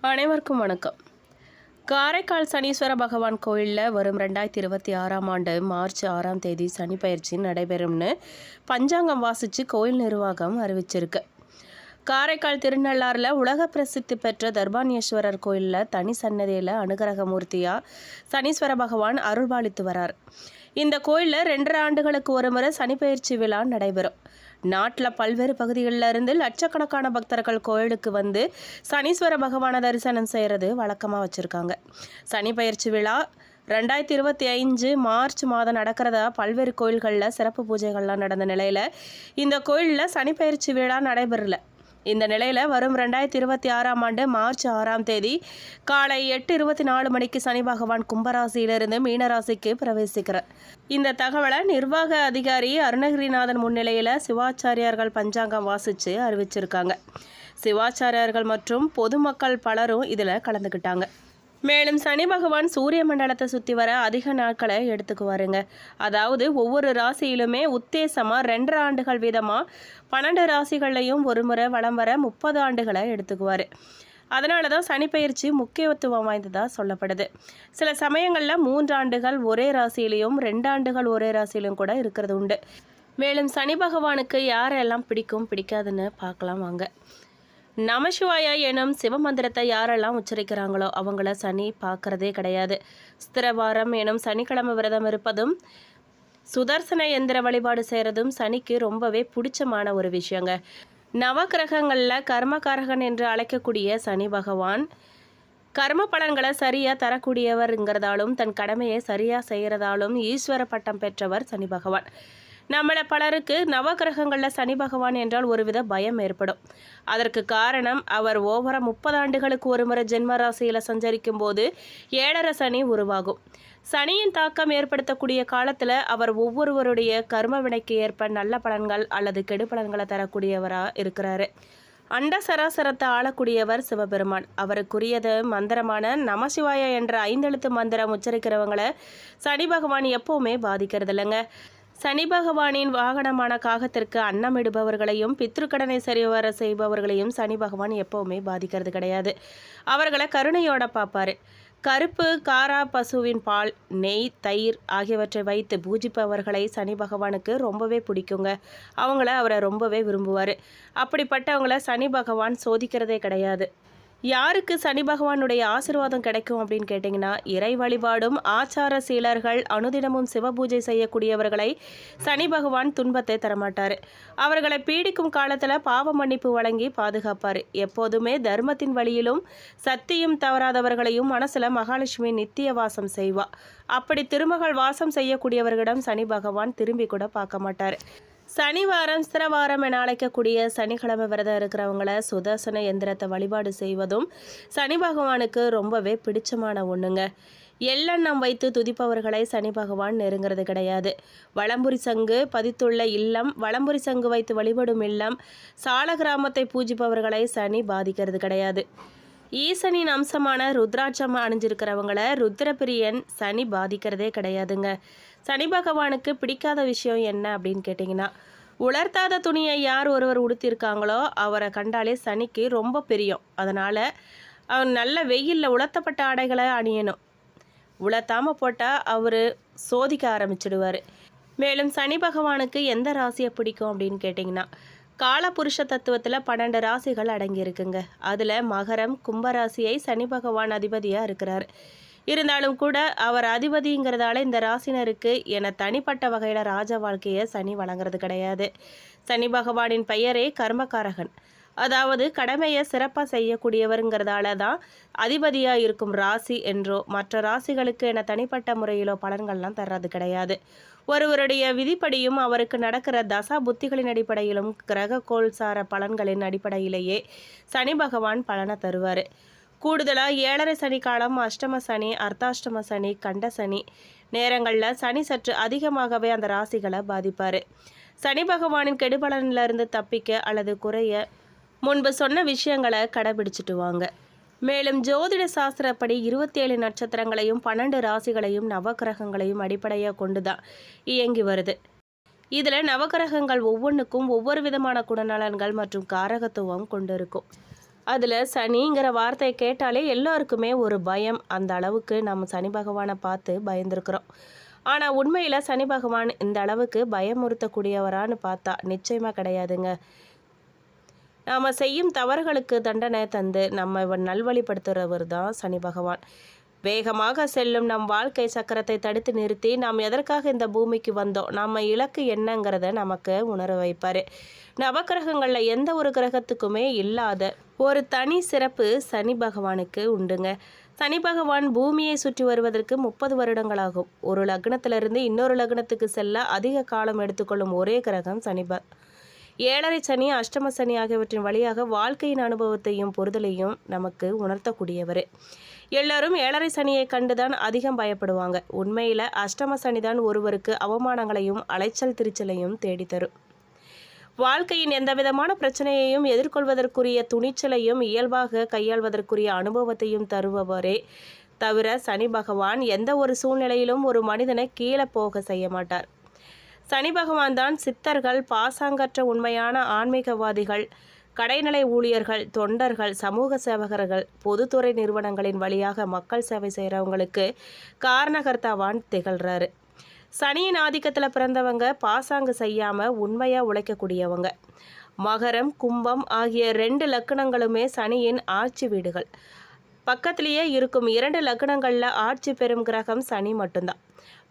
அனைவருக்கும் வணக்கம். காரைக்கால் சனீஸ்வர பகவான் கோயிலில் வரும் 2026ஆம் ஆண்டு மார்ச் 6ஆம் தேதி சனி பயிற்சி நடைபெறும்னு பஞ்சாங்கம் வாசித்து கோயில் நிர்வாகம் அறிவிச்சிருக்கு. காரைக்கால் திருநள்ளாறில் உலக பிரசித்தி பெற்ற தர்பானேஸ்வரர் கோயிலில் தனி சன்னதியில் அனுகிரக மூர்த்தியாக சனீஸ்வர பகவான் அருள்பாலித்து வரார். இந்த கோயிலில் 2.5 ஆண்டுகளுக்கு ஒரு முறை சனிப்பெயர்ச்சி விழா நடைபெறும். நாட்டில் பல்வேறு பகுதிகளில் இருந்து லட்சக்கணக்கான பக்தர்கள் கோயிலுக்கு வந்து சனீஸ்வர பகவானை தரிசனம் செய்கிறது வழக்கமாக வச்சுருக்காங்க. சனி பயிற்சி விழா 2025 மார்ச் மாதம் நடக்கிறதா பல்வேறு கோயில்களில் சிறப்பு பூஜைகள்லாம் நடந்த நிலையில் இந்த கோயிலில் சனிப்பெயர்ச்சி விழா நடைபெறல. இந்த நிலையில் வரும் 2026ஆம் ஆண்டு மார்ச் 6ஆம் தேதி காலை 8:24 மணிக்கு சனி பகவான் கும்பராசியிலிருந்து மீனராசிக்கு பிரவேசிக்கிறார். இந்த தகவலை நிர்வாக அதிகாரி அருணகிரிநாதன் முன்னிலையில் சிவாச்சாரியார்கள் பஞ்சாங்கம் வாசித்து அறிவிச்சிருக்காங்க. சிவாச்சாரியார்கள் மற்றும் பொதுமக்கள் பலரும் இதில் கலந்துக்கிட்டாங்க. மேலும் சனி பகவான் சூரிய மண்டலத்தை சுற்றி வர அதிக நாட்களை எடுத்துக்குவாருங்க. அதாவது ஒவ்வொரு ராசியிலுமே உத்தேசமாக 2.5 ஆண்டுகள் வீதமாக 12 ராசிகள்லையும் ஒரு முறை வலம் வர 30 ஆண்டுகளை எடுத்துக்குவார். அதனால தான் சனிப்பெயர்ச்சி முக்கியத்துவம் வாய்ந்ததாக சொல்லப்படுது. சில சமயங்களில் 3 ஆண்டுகள் ஒரே ராசியிலையும் 2 ஆண்டுகள் ஒரே ராசியிலையும் கூட இருக்கிறது உண்டு. மேலும் சனி பகவானுக்கு யாரெல்லாம் பிடிக்காதுன்னு பார்க்கலாம் வாங்க. நமசிவாயா எனும் சிவமந்திரத்தை யாரெல்லாம் உச்சரிக்கிறாங்களோ அவங்கள சனி பார்க்கறதே கிடையாது. ஸ்திரவாரம் எனும் சனிக்கிழமை விரதம் இருப்பதும் சுதர்சன எந்திர வழிபாடு செய்கிறதும் சனிக்கு ரொம்பவே பிடிச்சமான ஒரு விஷயங்க. நவகிரகங்களில் கர்மகாரகன் என்று அழைக்கக்கூடிய சனி பகவான் கர்ம பலன்களை சரியாக தரக்கூடியவருங்கிறதாலும் தன் கடமையை சரியாக செய்கிறதாலும் ஈஸ்வர பட்டம் பெற்றவர் சனி பகவான். நம்மள பலருக்கு நவகிரகங்களில் சனி பகவான் என்றால் ஒருவித பயம் ஏற்படும். அதற்கு காரணம் அவர் ஓவர 30 ஆண்டுகளுக்கு ஒரு முறை ஜென்ம ராசியில் சஞ்சரிக்கும் போது 7.5 சனி உருவாகும். சனியின் தாக்கம் ஏற்படுத்தக்கூடிய காலத்தில் அவர் ஒவ்வொருவருடைய கர்ம வினைக்கு ஏற்ப நல்ல பலன்கள் அல்லது கெடு பலன்களை தரக்கூடியவராக இருக்கிறாரு. அண்ட சராசரத்தை ஆளக்கூடியவர் சிவபெருமான். அவருக்குரியது மந்திரமான நமசிவாய என்ற 5 எழுத்து மந்திரம் உச்சரிக்கிறவங்களை சனி பகவான் எப்பவுமே பாதிக்கிறது இல்லைங்க. சனி பகவானின் வாகனமான காகத்திற்கு அன்னமிடுபவர்களையும் பித்ருக்கடனை சரிவர செய்பவர்களையும் சனி பகவான் எப்பவுமே பாதிக்கிறது கிடையாது. அவர்களை கருணையோட பார்ப்பாரு. கருப்பு காரா பசுவின் பால், நெய், தயிர் ஆகியவற்றை வைத்து பூஜிப்பவர்களை சனி பகவானுக்கு ரொம்பவே பிடிக்குங்க. அவரை ரொம்பவே விரும்புவார். அப்படிப்பட்டவங்கள சனி பகவான் சோதிக்கிறதே கிடையாது. யாருக்கு சனி பகவானுடைய ஆசீர்வாதம் கிடைக்கும் அப்படின்னு கேட்டிங்கன்னா, இறை வழிபாடும் ஆச்சார சீலர்கள் அனுதினமும் சிவபூஜை செய்யக்கூடியவர்களை சனி பகவான் துன்பத்தை தரமாட்டார். அவர்களை பீடிக்கும் காலத்தில் பாவ மன்னிப்பு வழங்கி பாதுகாப்பார். எப்போதுமே தர்மத்தின் வழியிலும் சத்தியம் தவறாதவர்களையும் மனசில் மகாலட்சுமி நித்திய வாசம் செய்வா. அப்படி திருமகள் வாசம் செய்யக்கூடியவர்களிடம் சனி பகவான் திரும்பி கூட பார்க்க மாட்டார். சனிவாரம் ஸ்திரவாரம் என அழைக்கக்கூடிய சனிக்கிழமை விரதம் இருக்கிறவங்கள சுதர்சன எந்திரத்தை வழிபாடு செய்வதும் சனி பகவானுக்கு ரொம்பவே பிடிச்சமான ஒன்றுங்க. எள்ளெண்ணம் வைத்து துதிப்பவர்களை சனி பகவான் நெருங்கிறது கிடையாது. வலம்புரி சங்கு பதித்துள்ள இல்லம், வலம்புரி சங்கு வைத்து வழிபடும் இல்லம், சால கிராமத்தை பூஜிப்பவர்களை சனி பாதிக்கிறது கிடையாது. ஈசனின் அம்சமான ருத்ராட்சம் அணிஞ்சிருக்கிறவங்கள ருத்ரபிரியன் சனி பாதிக்கிறதே கிடையாதுங்க. சனி பகவானுக்கு பிடிக்காத விஷயம் என்ன அப்படின்னு கேட்டிங்கன்னா, உலர்த்தாத துணியை யார் ஒருவர் உடுத்திருக்காங்களோ அவரை கண்டாலே சனிக்கு ரொம்ப பிரியம். அதனால் அவர் நல்ல வெயிலில் உலர்த்தப்பட்ட ஆடைகளை அணியணும். உலர்த்தாமல் போட்டால் அவர் சோதிக்க ஆரம்பிச்சிடுவார். மேலும் சனி பகவானுக்கு எந்த ராசியை பிடிக்கும் அப்படின்னு கேட்டிங்கன்னா, காலபுருஷ தத்துவத்தில் 12 ராசிகள் அடங்கியிருக்குங்க. அதில் மகரம் கும்பராசியை சனி பகவான் அதிபதியாக இருக்கிறார். இருந்தாலும் கூட அவர் அதிபதிங்கிறதால இந்த ராசினருக்கு என தனிப்பட்ட வகையில் ராஜ வாழ்க்கையை சனி வழங்குறது கிடையாது. சனி பகவானின் பெயரே கர்மகாரகன், அதாவது கடமையை சிறப்பாக செய்யக்கூடியவருங்கிறதால தான் அதிபதியாக இருக்கும் ராசி என்றோ மற்ற ராசிகளுக்கு என தனிப்பட்ட முறையிலோ பலன்கள்லாம் தர்றது கிடையாது. ஒருவருடைய விதிப்படியும் அவருக்கு நடக்கிற தசா புத்திகளின் அடிப்படையிலும் கிரக கோள்சார பலன்களின் அடிப்படையிலேயே சனி பகவான் பலனை தருவார். கூடுதலாக 7.5 சனி காலம், அஷ்டம சனி, அர்த்தாஷ்டம சனி, கண்ட சனி நேரங்களில் சனி சற்று அதிகமாகவே அந்த ராசிகளை பாதிப்பார். சனி பகவானின் கெடுபலனிலிருந்து தப்பிக்க அல்லது குறைய முன்பு சொன்ன விஷயங்களை கடைபிடிச்சிட்டு வாங்க. மேலும் ஜோதிட சாஸ்திரப்படி 27 நட்சத்திரங்களையும் 12 ராசிகளையும் நவகிரகங்களையும் அடிப்படையாக கொண்டு தான் இயங்கி வருது. இதில் நவகிரகங்கள் ஒவ்வொன்றுக்கும் ஒவ்வொரு விதமான குணநலன்கள் மற்றும் காரகத்துவம் கொண்டு இருக்கும். அதில் சனிங்கிற வார்த்தையை கேட்டாலே எல்லாருக்குமே ஒரு பயம். அந்த அளவுக்கு நம்ம சனி பகவானை பார்த்து பயந்துருக்குறோம். ஆனால் உண்மையில் சனி பகவான் இந்த அளவுக்கு பயமுறுத்தக்கூடியவரான்னு பார்த்தா நிச்சயமாக கிடையாதுங்க. நாம் செய்யும் தவறுகளுக்கு தண்டனை தந்து நம்ம நல்வழிப்படுத்துகிறவர் தான் சனி பகவான். வேகமாக செல்லும் நம் வாழ்க்கை சக்கரத்தை தடுத்து நிறுத்தி நாம் எதற்காக இந்த பூமிக்கு வந்தோம், நம்ம இலக்கு என்னங்கிறத நமக்கு உணர வைப்பார். நவக்கிரகங்களில் எந்த ஒரு கிரகத்துக்குமே இல்லாத ஒரு தனி சிறப்பு சனி பகவானுக்கு உண்டுங்க. சனி பகவான் பூமியை சுற்றி வருவதற்கு 30 வருடங்களாகும். ஒரு லக்னத்திலிருந்து இன்னொரு லக்னத்துக்கு செல்ல அதிக காலம் எடுத்துக்கொள்ளும் ஒரே கிரகம் சனி. 7.5 சனி, அஷ்டம சனி ஆகியவற்றின் வழியாக வாழ்க்கையின் அனுபவத்தையும் புரிதலையும் நமக்கு உணர்த்தக்கூடியவர். எல்லாரும் 7.5 சனியை கண்டுதான் அதிகம் பயப்படுவாங்க. உண்மையில் அஷ்டம சனிதான் ஒருவருக்கு அவமானங்களையும் அலைச்சல் திருச்சலையும் தேடித்தரும். வாழ்க்கையின் எந்தவிதமான பிரச்சனையையும் எதிர்கொள்வதற்குரிய துணிச்சலையும் இயல்பாக கையாள்வதற்குரிய அனுபவத்தையும் தருபவரே தவிர சனி பகவான் எந்த ஒரு சூழ்நிலையிலும் ஒரு மனிதனை கீழே போக செய்ய மாட்டார். சனி பகவான் தான் சித்தர்கள், பாசாங்கற்ற உண்மையான ஆன்மீகவாதிகள், கடைநிலை ஊழியர்கள், தொண்டர்கள், சமூக சேவகர்கள், பொதுத்துறை நிறுவனங்களின் வழியாக மக்கள் சேவை செய்கிறவங்களுக்கு காரணகர்த்தாவான் திகழ்கிறாரு. சனியின் ஆதிக்கத்தில் பிறந்தவங்க பாசாங்கு செய்யாமல் உண்மையாக உழைக்கக்கூடியவங்க. மகரம், கும்பம் ஆகிய 2 லக்கணங்களுமே சனியின் ஆட்சி வீடுகள். பக்கத்திலேயே இருக்கும் 2 லக்கணங்களில் ஆட்சி பெறும் கிரகம் சனி மட்டும்தான்.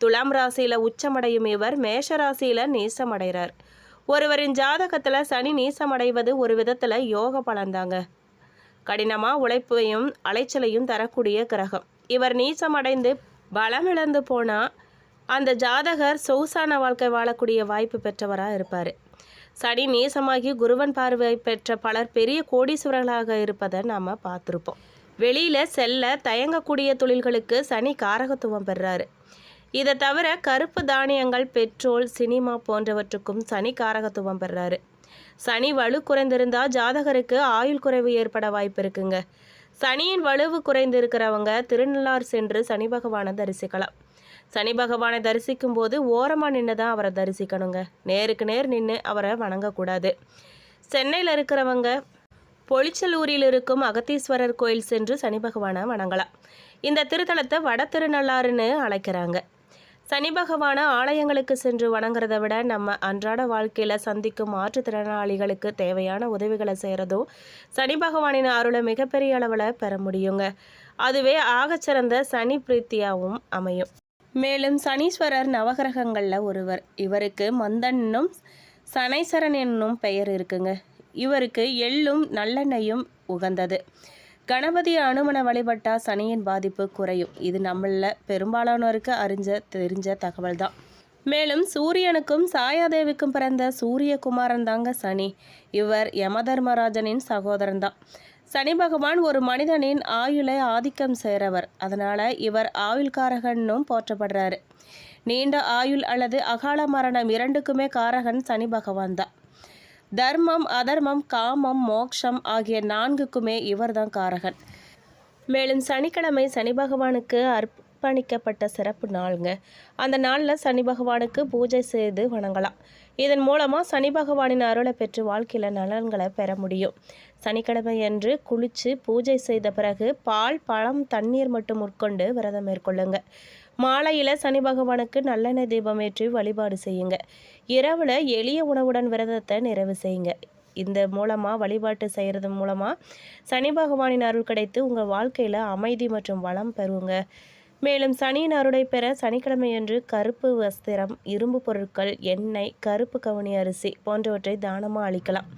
துலாம் ராசியில் உச்சமடையும் இவர் மேஷ ராசியில் நீசமடைகிறார். ஒருவரின் ஜாதகத்தில் சனி நீசமடைவது ஒரு விதத்தில் யோக பலன்தாங்க. கடினமாக உழைப்பையும் அலைச்சலையும் தரக்கூடிய கிரகம். இவர் நீசமடைந்து பலமிழந்து போனால் அந்த ஜாதகர் சொகுசான வாழ்க்கை வாழக்கூடிய வாய்ப்பு பெற்றவராக இருப்பார். சனி நீசமாகி குருவன் பார்வை பெற்ற பலர் பெரிய கோடீஸ்வரர்களாக இருப்பதை நாம் பார்த்துருப்போம். வெளியில் செல்ல தயங்கக்கூடிய தொழில்களுக்கு சனி காரகத்துவம் பெறுறாரு. இதை தவிர கருப்பு தானியங்கள், பெட்ரோல், சினிமா போன்றவற்றுக்கும் சனி காரகத்துவம் பெறுறாரு. சனி வலு குறைந்திருந்தால் ஜாதகருக்கு ஆயுள் குறைவு ஏற்பட வாய்ப்பு இருக்குங்க. சனியின் வலுவு குறைந்து இருக்கிறவங்க திருநள்ளாறு சென்று சனி பகவானை தரிசிக்கலாம். சனி பகவானை தரிசிக்கும் போது ஓரமாக நின்று தான் அவரை தரிசிக்கணுங்க. நேருக்கு நேர் நின்று அவரை வணங்கக்கூடாது. சென்னையில் இருக்கிறவங்க பொலிச்சலூரில் இருக்கும் அகத்தீஸ்வரர் கோயில் சென்று சனி பகவானை வணங்கலாம். இந்த திருத்தலத்தை வட திருநள்ளாறுன்னு அழைக்கிறாங்க. சனி பகவானை ஆலயங்களுக்கு சென்று வணங்குறதை விட நம்ம அன்றாட வாழ்க்கையில் சந்திக்கும் மாற்றுத்திறனாளிகளுக்கு தேவையான உதவிகளை செய்கிறதோ சனி பகவானின் அருளை மிகப்பெரிய அளவில் பெற முடியுங்க. அதுவே ஆகச்சிறந்த சனி பிரீத்தியாகவும் அமையும். மேலும் சனீஸ்வரர் நவகிரகங்களில் ஒருவர். இவருக்கு மந்தன்னும் சனைசரன் என்னும் பெயர் இருக்குங்க. இவருக்கு எள்ளும் நல்லெண்ணெயும் உகந்தது. கணபதி அனுமனை வழிபட்டால் சனியின் பாதிப்பு குறையும். இது நம்மள பெரும்பாலானோருக்கு தெரிஞ்ச தகவல் தான். மேலும் சூரியனுக்கும் சாயாதேவிக்கும் பிறந்த சூரியகுமாரன் தாங்க சனி. இவர் யமதர்மராஜனின் சகோதரன் தான். சனி பகவான் ஒரு மனிதனின் ஆயுளை ஆதிக்கம் செய்கிறவர். அதனால் இவர் ஆயுள்காரகன்னும் போற்றப்படுறாரு. நீண்ட ஆயுள் அல்லது அகால மரணம் இரண்டுக்குமே காரகன் சனி பகவான் தான். தர்மம், அதர்மம், காமம், மோட்சம் ஆகிய 4க்குமே இவர் தான் காரகன். மேலும் சனிக்கிழமை சனி பகவானுக்கு அர்ப்பணிக்கப்பட்ட சிறப்பு நாளுங்க. அந்த நாளில் சனி பகவானுக்கு பூஜை செய்து வணங்கலாம். இதன் மூலமாக சனி பகவானின் அருளை பெற்று வாழ்க்கையில் நலன்களை பெற முடியும். சனிக்கிழமை அன்று குளித்து பூஜை செய்த பிறகு பால், பழம், தண்ணீர் மட்டும் உட்கொண்டு விரதம் மேற்கொள்ளுங்க. மாலையில் சனி பகவானுக்கு நல்லெண்ணெய் தீபம் ஏற்றி வழிபாடு செய்யுங்க. இரவில் எளிய உணவுடன் விரதத்தை நிறைவு செய்யுங்க. இந்த மூலமாக வழிபாட்டு செய்கிறது மூலமாக சனி பகவானின் அருள் கிடைத்து உங்கள் வாழ்க்கையில் அமைதி மற்றும் வளம் பெறுங்க. மேலும் சனியின் அருளை பெற சனிக்கிழமையன்று கருப்பு வஸ்திரம், இரும்பு பொருட்கள், எண்ணெய், கருப்பு கவுனி அரிசி போன்றவற்றை தானமாக அளிக்கலாம்.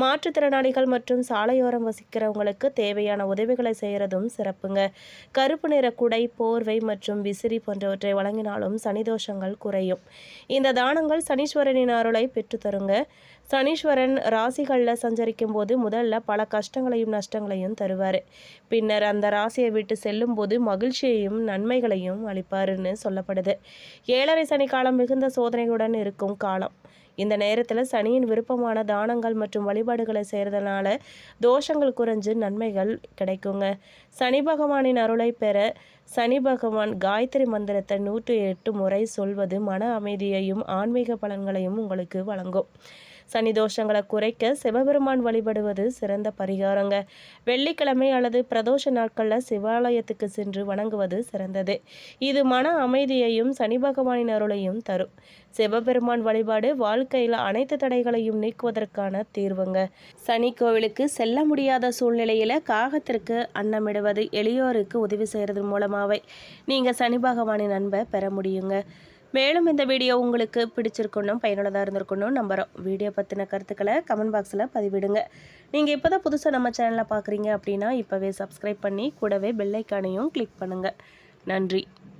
மாற்றுத்திறனாளிகள் மற்றும் சாலையோரம் வசிக்கிறவங்களுக்கு தேவையான உதவிகளை செய்கிறதும் சிறப்புங்க. கருப்பு நிற குடை, போர்வை மற்றும் விசிறி போன்றவற்றை வழங்கினாலும் சனிதோஷங்கள் குறையும். இந்த தானங்கள் சனீஸ்வரனின் அருளை பெற்றுத்தருங்க. சனீஸ்வரன் ராசிகளில் சஞ்சரிக்கும் போது முதல்ல பல கஷ்டங்களையும் நஷ்டங்களையும் தருவார். பின்னர் அந்த ராசியை விட்டு செல்லும் போது மகிழ்ச்சியையும் நன்மைகளையும் அளிப்பாருன்னு சொல்லப்படுது. 7.5 சனி காலம் மிகுந்த சோதனைகளுடன் இருக்கும் காலம். இந்த நேரத்தில் சனியின் விருப்பமான தானங்கள் மற்றும் வழிபாடுகளை செய்கிறதுனால தோஷங்கள் குறைஞ்சு நன்மைகள் கிடைக்குங்க. சனி பகவானின் அருளை பெற சனி பகவான் காயத்ரி மந்திரத்தை 108 முறை சொல்வது மன அமைதியையும் ஆன்மீக பலன்களையும் உங்களுக்கு வழங்கும். சனி தோஷங்களை குறைக்க சிவபெருமான் வழிபடுவது சிறந்த பரிகாரங்க. வெள்ளிக்கிழமை அல்லது பிரதோஷ நாட்களில் சிவாலயத்துக்கு சென்று வணங்குவது சிறந்தது. இது மன அமைதியையும் சனி பகவானின் அருளையும் தரும். சிவபெருமான் வழிபாடு வாழ்க்கையில் அனைத்து தடைகளையும் நீக்குவதற்கான தீர்வுங்க. சனி கோவிலுக்கு செல்ல முடியாத சூழ்நிலையில் காகத்திற்கு அன்னமிடுவது, எளியோருக்கு உதவி செய்கிறது மூலமாகவே நீங்கள் சனி பகவானின் அன்பை பெற முடியுங்க. மேலும் இந்த வீடியோ உங்களுக்கு பிடிச்சிருக்கணும், பயனுள்ளதாக இருந்திருக்கணும் நம்புகிறோம். வீடியோ பற்றின கருத்துக்களை கமெண்ட் பாக்ஸில் பதிவிடுங்க. நீங்கள் இப்போ தான் புதுசாக நம்ம சேனலை பார்க்குறீங்க அப்படின்னா இப்போவே சப்ஸ்கிரைப் பண்ணி கூடவே பெல் ஐக்கானையும் கிளிக் பண்ணுங்கள். நன்றி.